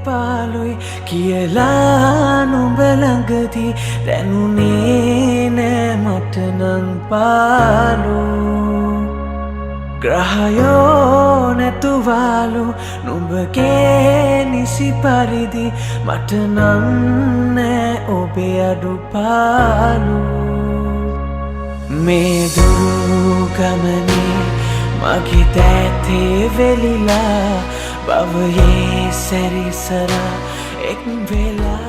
පාලුයි කියලා නුඹ ළඟදී දැනුනේ නෑ මට නම් පාලු ග්‍රහයෝ නැතුවාලු නුඹගේ නිසි පරිදි මට නම් නෑ ඔබේ අඩුපාලු මේ දුරු ගමනේ මගේ දෑතේ වෙලිලා භවයේ සැරිසරා එක් වෙලා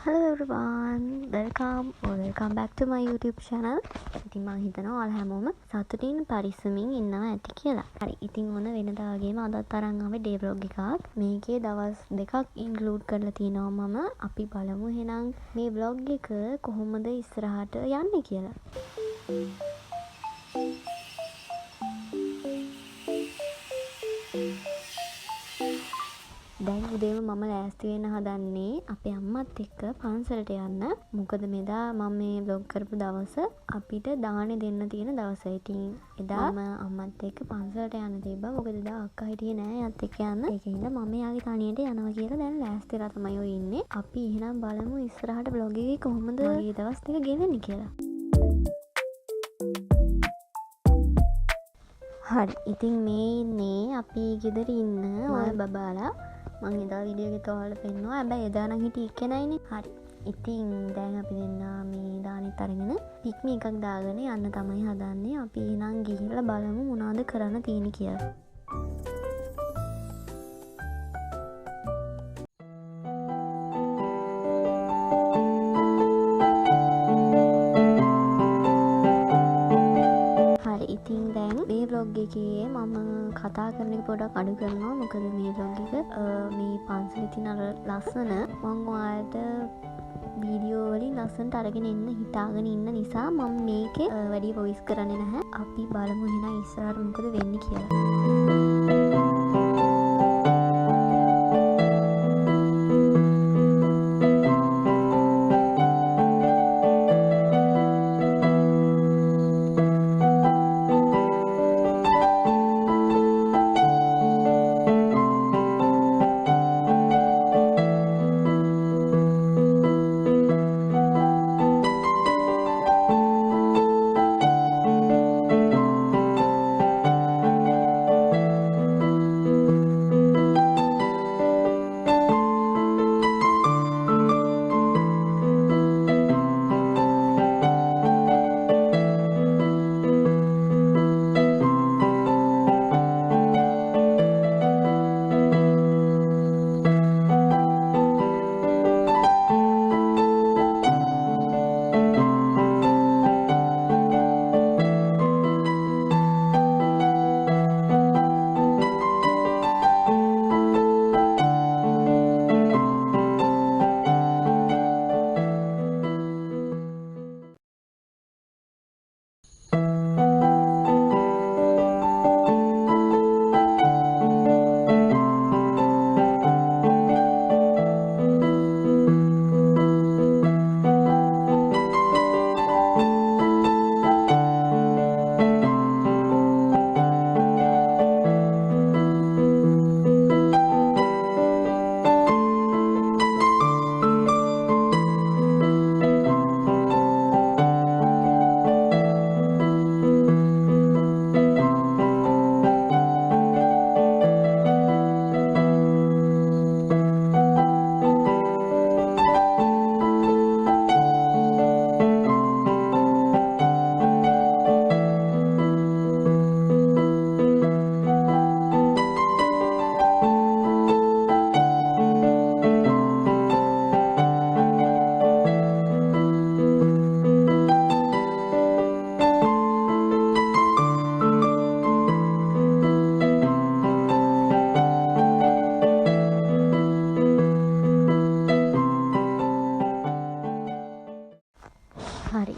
Hello everyone, welcome back to my YouTube channel. ඉතින් මම හිතනවා ඔයාලා හැමෝම සතුටින් පරිස්සමින් ඉන්නවා ඇති කියලා. හරි, ඉතින් ඔන්න වෙනදා වගේම අදත් අරන් ආවේ day vlog එකක්. මේකේ දවස් දෙකක් include කරලා තිනවා මම. අපි බලමු එහෙනම් මේ vlog එක කොහොමද ඉස්සරහට යන්නේ කියලා. දැන් උදේම මම ලෑස්ති වෙන්න හදන්නේ අපේ අම්මත් එක්ක පන්සලට යන්න. මොකද මෙදා මම මේ vlog කරපු දවස අපිට දානේ දෙන්න තියෙන දවස. ඉතින් එදා මම අම්මත් එක්ක පන්සලට යන්න තිබ්බා. මොකද එදා අක්කා හිටියේ නෑ යත් එක්ක යන්න. ඒකින්ද මම යාගේ තනියට යනවා කියලා දැන් ලෑස්තිලා තමයි ඔය ඉන්නේ. අපි එහෙනම් බලමු ඉස්සරහට vlog එකේ කොහොමද මේ දවස් ටික ගෙවෙන්නේ කියලා. හරි, ඉතින් මේ ඉන්නේ අපි ගෙදර ඉන්න ඔය බබාලා. මං එදා වීඩියෝ එකේ ඔයාලට පෙන්නුවා. හැබැයි එදා නම් හිටියේ එක්කෙනයිනේ. හරි. ඉතින් දැන් අපි දෙන්නා මේ දානෙත් අරගෙන පික්මි එකක් දාගෙන යන්න තමයි හදන්නේ. අපි එහෙනම් ගිහිල්ලා බලමු මොනවද කරන්න තියෙන්නේ කියලා. ඉතින් දැන් මේ vlog එකේ මම කතා කරන එක පොඩක් අඩු කරනවා. මොකද මේ vlog එක මේ පන්සලේ තියෙන අර ලස්සන මම ඔයාලට වීඩියෝ වලින් ලස්සනට අරගෙන එන්න හිතාගෙන ඉන්න නිසා මම මේකේ වැඩි වොයිස් කරන්නේ නැහැ. අපි බලමු එහෙනම් ඉස්සරහට මොකද වෙන්නේ කියලා.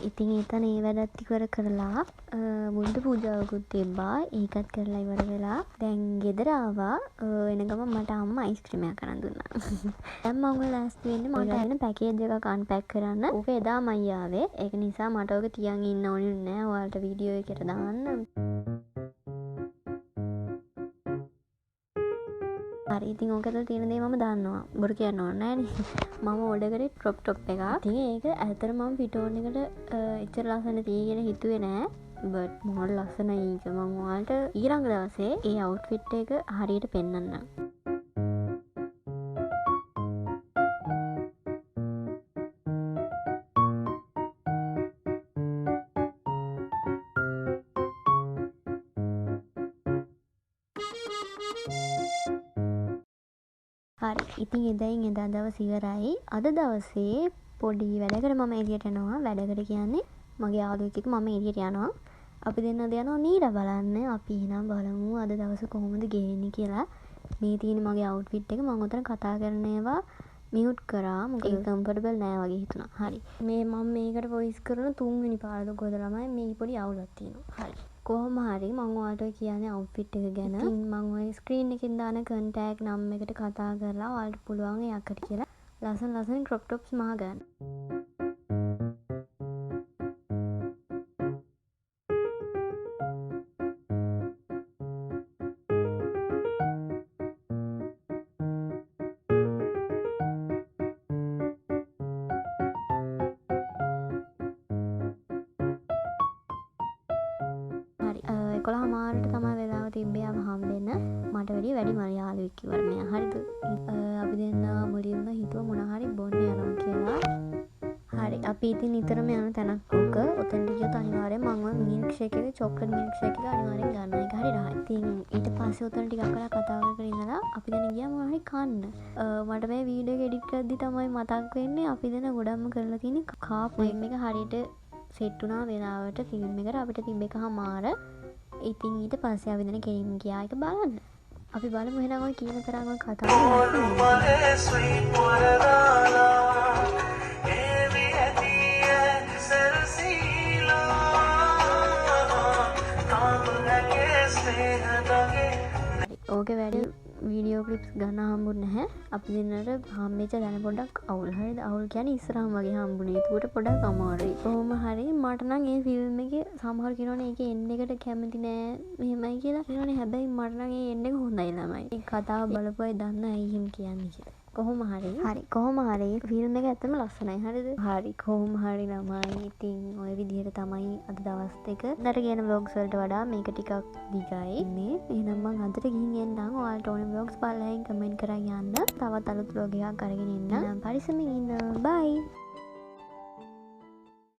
ඉතින් එතන ඒ වැඩත් ඉවර කරලා බුද්ධ පූජාවකුත් තිබ්බා. ඒකත් කරලා ඉවර වෙලා දැන් ගෙදර ආවා. එන ගමන් මට අම්මා අයිස්ක්‍රීම් එකක් අරන් දුන්නා. දැන් මම ඔය ලෑස්ති වෙන්නේ මට එන පැකේජ් එකක් අන්පැක් කරන්න. ඕක එදාම ආවේ. ඒක නිසා මට ඕක තියන් ඉන්න ඕනේ නෑ. ඔයාලට වීඩියෝ එකකට දාන්න. හරි ඉතින් ඕකද තියෙන දේ මම දන්නවා. බොරු කියන්න ඕනේ නෑනේ. මම ඕඩර් කරේ ක්‍රොප් ටොප් එකක්. ඉතින් ඒක ඇත්තට මම පිටෝන් එකට එච්චර ලස්සන තියෙයි කියලා හිතුවේ නෑ. බට් මොකද ලස්සනයි ඒක. මම ඔයාලට ඊළඟ දවසේ ඒ අවුට්ෆිට් එක හරියට පෙන්නන්නම්. හරි ඉතින් එදායින් එදා දවස් ඉවරයි. අද දවසේ පොඩි වැඩකට මම එළියට යනවා. වැඩකට කියන්නේ මගේ යාළුවෙක් එක්ක මම එළියට යනවා. අපි දෙන්නද යනවා නීඩ බලන්න. අපි එහෙනම් බලමු අද දවස කොහොමද ගෙන්නේ කියලා. මේ තියෙන මගේ අවුට්ෆිට් එක මම උතන කතා කරන ඒවා මියුට් කරා. මොකද ඒක කම්ෆර්ටබල් නෑ වගේ හිතුණා. හරි. මේ මම මේකට වොයිස් කරන 3 වෙනි පාරද කොහෙද ළමයි මේ පොඩි අවුලක් තියෙනවා. හරි. කොහොම හරි මම ඔයාලට කියන්නේ අවුට්ෆිට් එක ගැන. ඉතින් මම ඔය ස්ක්‍රීන් එකෙන් දාන කන්ටැක්ට් නම් එකට කතා කරලා ඔයාලට පුළුවන් එයාකට කියලා ලස්සන ක්‍රොප් ටොප්ස් මා ගන්න. කොළහ මාරට තමයි වෙලාව තිබ්බේ ආව හම්බෙන්න. මට වැඩි මරියාලුවෙක් කිව්වා මෙයා. හරිද? අපි දෙන්න මුලින්ම හිතුව මොන හරි බොන්න යනවා කියලා. හරි. අපි ඉතින් නිතරම යන තැනක් ඕක. ඔතෙන්ට ගියොත් අනිවාර්යෙන් මම ඔය මිල්ක් ෂේක් එක, චොක්ලට් මිල්ක් ෂේක් එක අනිවාර්යෙන් ගන්නවා. ඒක හරි රහයි. ඉතින් ඊට පස්සේ ඔතන ටිකක් වෙලා කතා කර ඉඳලා අපි දැන් ගියා මොන හරි කන්න. මට මේ වීඩියෝ එක එඩිට් කරද්දි තමයි මතක් වෙන්නේ අපි දෙන ගොඩක්ම කරලා තියෙන කාප් මේක හරියට සෙට් වුණා වෙලාවට ෆිල්ම් එකට අපිට තිබ්බ එකමාර. ඉතින් ඊට පස්සේ අපි දෙන ගෙයිම් ගියා එක බලන්න. අපි බලමු එහෙනම් ඔය කියන තරම් ඔය කතාව. ඕකේ වැඩි වීඩියෝ ක්ලිප්ස් ගන්න හම්බුනේ නැහැ. අපි දෙන්නට හම්බෙච්ච දැන පොඩ්ඩක් අවුල්. හරිද? අවුල් කියන්නේ ඉස්සරහම වගේ හම්බුනේ. ඒකට පොඩ්ඩක් අමාරුයි. කොහොම හරි මට නම් මේ ෆිල්ම් එකේ සමහර කියනවනේ ඒකේ එන්ඩ් එකට කැමති නෑ මෙහෙමයි කියලා කියනවනේ. හැබැයි මට නම් ඒ එන්ඩ් එක හොඳයි ළමයි. ඒ කතාව බලපුවයි දන්න ඇයි එහෙම කියන්නේ කියලා. කොහොම හරි ෆිල්ම් එක ඇත්තම ලස්සනයි. හරිද? හරි කොහොම හරි ළමයි. ඉතින් ඔය විදිහට තමයි අද දවස් දෙක. නතර කියන vlogs වලට වඩා මේක ටිකක් දිගයි. මේ එහෙනම් මම අදට ගිහින් එන්නම්. ඔයාලට ඕනේ vlogs බලලා කමෙන්ට් කරන් යන්න. තවත් අලුත් vlog එකක් අරගෙන එන්න. පරිස්සමින් ඉන්න. bye.